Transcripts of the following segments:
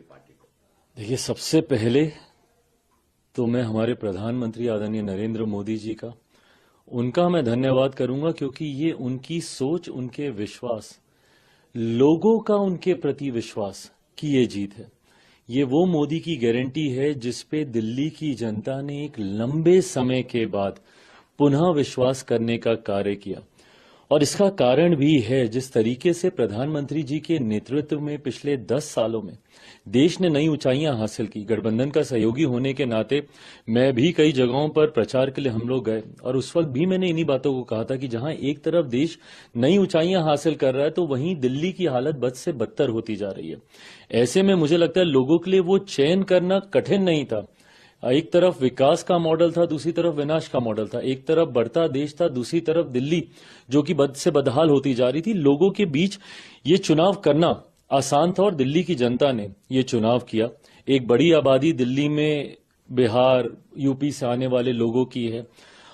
Party को? देखिए, सबसे पहले तो मैं हमारे प्रधानमंत्री आदरणीय नरेंद्र मोदी जी का उनका मैं धन्यवाद करूंगा, क्योंकि ये उनकी सोच, उनके विश्वास, लोगों का उनके प्रति विश्वास की ये जीत है। ये वो मोदी की गारंटी है जिस पे दिल्ली की जनता ने एक लंबे समय के बाद पुनः विश्वास करने का कार्य किया। और इसका कारण भी है जिस तरीके से प्रधानमंत्री जी के नेतृत्व में पिछले 10 सालों में देश ने नई ऊंचाइयां हासिल की। गठबंधन का सहयोगी होने के नाते मैं भी कई जगहों पर प्रचार के लिए हम लोग गए, और उस वक्त भी मैंने इन्हीं बातों को कहा था कि जहां एक तरफ देश नई ऊंचाइयां हासिल कर रहा है, तो वहीं दिल्ली की हालत बद से बदतर होती जा रही है। ऐसे में मुझे लगता है लोगों के लिए वो चयन करना कठिन नहीं था। एक तरफ विकास का मॉडल था, दूसरी तरफ विनाश का मॉडल था। एक तरफ बढ़ता देश था, दूसरी तरफ दिल्ली जो कि बद से बदहाल होती जा रही थी। लोगों के बीच ये चुनाव करना आसान था और दिल्ली की जनता ने ये चुनाव किया। एक बड़ी आबादी दिल्ली में बिहार, यूपी से आने वाले लोगों की है।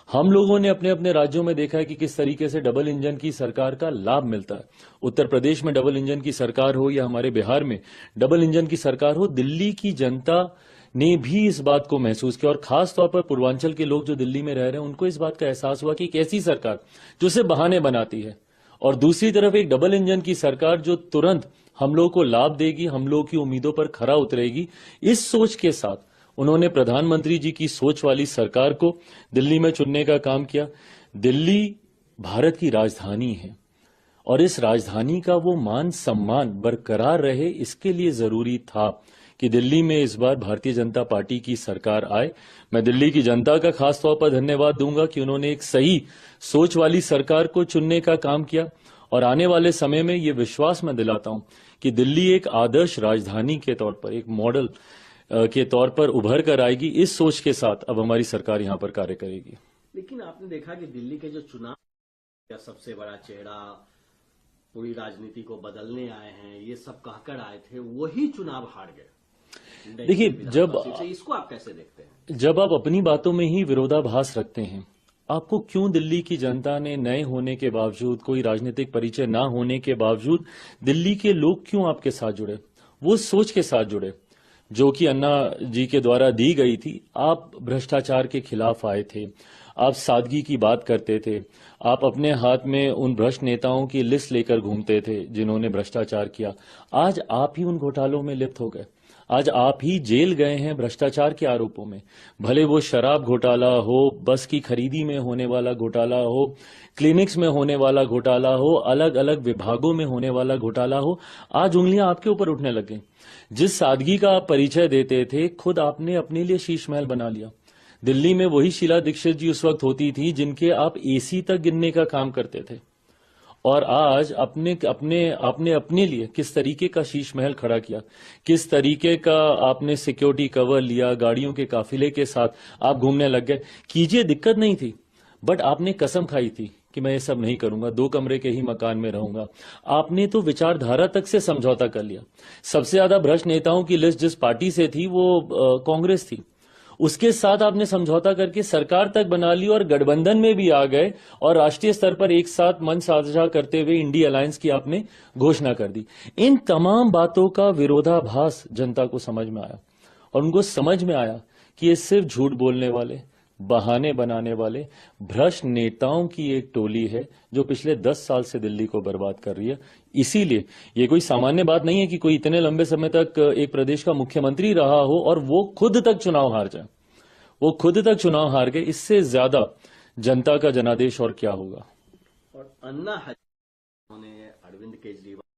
हम लोगों ने अपने अपने राज्यों में देखा है कि किस तरीके से डबल इंजन की सरकार का लाभ मिलता है। उत्तर प्रदेश में डबल इंजन की सरकार हो या हमारे बिहार में डबल इंजन की सरकार हो, दिल्ली की जनता ने भी इस बात को महसूस किया। और खास तौर पर पूर्वांचल के लोग जो दिल्ली में रह रहे हैं, उनको इस बात का एहसास हुआ कि एक ऐसी सरकार जो सिर्फ बहाने बनाती है, और दूसरी तरफ एक डबल इंजन की सरकार जो तुरंत हम लोगों को लाभ देगी, हम लोगों की उम्मीदों पर खरा उतरेगी। इस सोच के साथ उन्होंने प्रधानमंत्री जी की सोच वाली सरकार को दिल्ली में चुनने का काम किया। दिल्ली भारत की राजधानी है, और इस राजधानी का वो मान सम्मान बरकरार रहे, इसके लिए जरूरी था कि दिल्ली में इस बार भारतीय जनता पार्टी की सरकार आए। मैं दिल्ली की जनता का खास तौर पर धन्यवाद दूंगा कि उन्होंने एक सही सोच वाली सरकार को चुनने का काम किया, और आने वाले समय में ये विश्वास मैं दिलाता हूं कि दिल्ली एक आदर्श राजधानी के तौर पर, एक मॉडल के तौर पर उभर कर आएगी। इस सोच के साथ अब हमारी सरकार यहां पर कार्य करेगी। लेकिन आपने देखा कि दिल्ली के जो चुनाव का सबसे बड़ा चेहरा पूरी राजनीति को बदलने आए हैं, ये सब कहकर आए थे, वही चुनाव हार गए। देखिए, इसको आप कैसे देखते हैं? जब आप अपनी बातों में ही विरोधाभास रखते हैं, आपको क्यों दिल्ली की जनता ने नए होने के बावजूद, कोई राजनीतिक परिचय ना होने के बावजूद, दिल्ली के लोग क्यों आपके साथ जुड़े? वो सोच के साथ जुड़े जो कि अन्ना जी के द्वारा दी गई थी। आप भ्रष्टाचार के खिलाफ आए थे, आप सादगी की बात करते थे, आप अपने हाथ में उन भ्रष्ट नेताओं की लिस्ट लेकर घूमते थे जिन्होंने भ्रष्टाचार किया। आज आप ही उन घोटालों में लिप्त हो गए, आज आप ही जेल गए हैं भ्रष्टाचार के आरोपों में। भले वो शराब घोटाला हो, बस की खरीदी में होने वाला घोटाला हो, क्लिनिक्स में होने वाला घोटाला हो, अलग अलग विभागों में होने वाला घोटाला हो, आज उंगलियां आपके ऊपर उठने लग गई। जिस सादगी का आप परिचय देते थे, खुद आपने अपने लिए शीश महल बना लिया। दिल्ली में वही शीला दीक्षित जी उस वक्त होती थी जिनके आप एसी तक गिनने का काम करते थे, और आज आपने अपने लिए किस तरीके का शीश महल खड़ा किया, किस तरीके का आपने सिक्योरिटी कवर लिया, गाड़ियों के काफिले के साथ आप घूमने लग गए। कीजिए, दिक्कत नहीं थी, बट आपने कसम खाई थी कि मैं ये सब नहीं करूंगा, 2 कमरे के ही मकान में रहूंगा। आपने तो विचारधारा तक से समझौता कर लिया। सबसे ज्यादा भ्रष्ट नेताओं की लिस्ट जिस पार्टी से थी वो कांग्रेस थी, उसके साथ आपने समझौता करके सरकार तक बना ली और गठबंधन में भी आ गए, और राष्ट्रीय स्तर पर एक साथ मंच साझा करते हुए इंडी अलायंस की आपने घोषणा कर दी। इन तमाम बातों का विरोधाभास जनता को समझ में आया, और उनको समझ में आया कि ये सिर्फ झूठ बोलने वाले, बहाने बनाने वाले भ्रष्ट नेताओं की एक टोली है जो पिछले 10 साल से दिल्ली को बर्बाद कर रही है। इसीलिए ये कोई सामान्य बात नहीं है कि कोई इतने लंबे समय तक एक प्रदेश का मुख्यमंत्री रहा हो और वो खुद तक चुनाव हार जाए। वो खुद तक चुनाव हार गए, इससे ज्यादा जनता का जनादेश और क्या होगा। और अन्ना हजारे ने अरविंद केजरीवाल